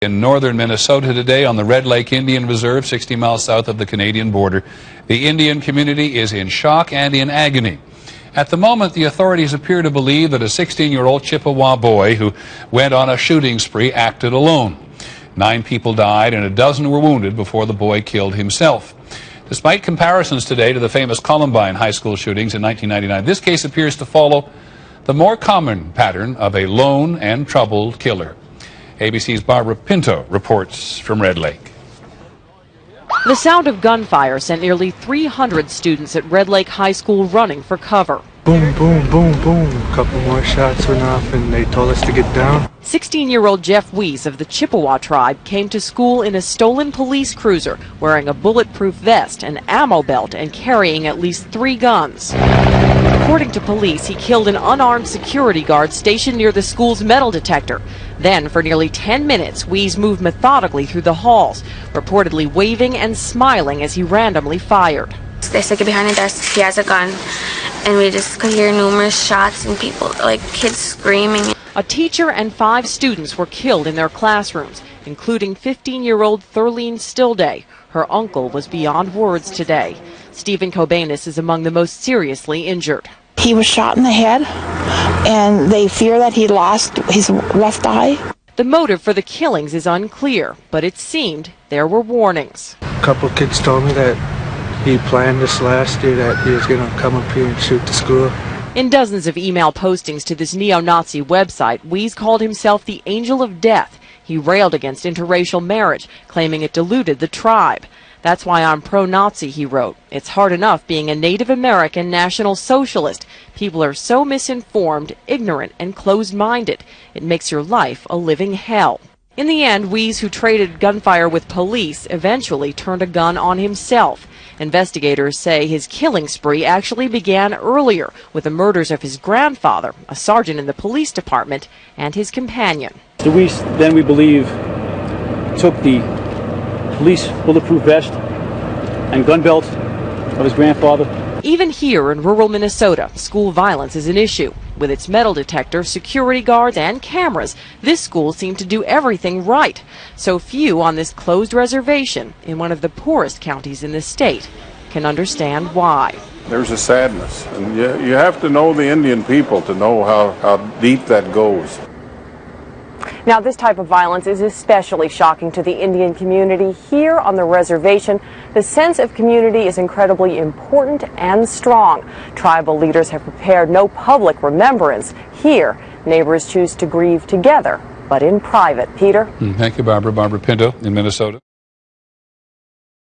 In northern Minnesota today on the Red Lake Indian Reserve, 60 miles south of the Canadian border. The Indian community is in shock and in agony. At the moment, the authorities appear to believe that a 16-year-old Chippewa boy who went on a shooting spree acted alone. 9 people died and a dozen were wounded before the boy killed himself. Despite comparisons today to the famous Columbine high school shootings in 1999, this case appears to follow the more common pattern of a lone and troubled killer. ABC's Barbara Pinto reports from Red Lake. The sound of gunfire sent nearly 300 students at Red Lake High School running for cover. Boom, boom, boom, boom. A couple more shots went off and they told us to get down. 16-year-old Jeff Weise of the Chippewa tribe came to school in a stolen police cruiser, wearing a bulletproof vest, an ammo belt, and carrying at least 3 guns. According to police, he killed an unarmed security guard stationed near the school's metal detector. Then, for nearly 10 minutes, Weise moved methodically through the halls, reportedly waving and smiling as he randomly fired. They said, "Get behind the desk, he has a gun," and we just could hear numerous shots and people, like kids screaming. A teacher and 5 students were killed in their classrooms, including 15-year-old Thurleen Stillday. Her uncle was beyond words today. Stephen Kobanis is among the most seriously injured. He was shot in the head, and they fear that he lost his left eye. The motive for the killings is unclear, but it seemed there were warnings. A couple kids told me that he planned this last year, that he was going to come up here and shoot the school. In dozens of email postings to this neo-Nazi website, Weise called himself the Angel of Death. He railed against interracial marriage, claiming it diluted the tribe. "That's why I'm pro-Nazi," he wrote. "It's hard enough being a Native American National Socialist. People are so misinformed, ignorant, and closed-minded. It makes your life a living hell." In the end, Weise, who traded gunfire with police, eventually turned a gun on himself. Investigators say his killing spree actually began earlier with the murders of his grandfather, a sergeant in the police department, and his companion. So Weise, then we believe, took the police bulletproof vest and gun belt of his grandfather. Even here in rural Minnesota, school violence is an issue. With its metal detector, security guards, and cameras, this school seemed to do everything right. So few on this closed reservation in one of the poorest counties in the state can understand why. There's a sadness, and you have to know the Indian people to know how deep that goes. Now, this type of violence is especially shocking to the Indian community here on the reservation. The sense of community is incredibly important and strong. Tribal leaders have prepared no public remembrance. Here, neighbors choose to grieve together, but in private. Peter? Thank you, Barbara. Barbara Pinto in Minnesota.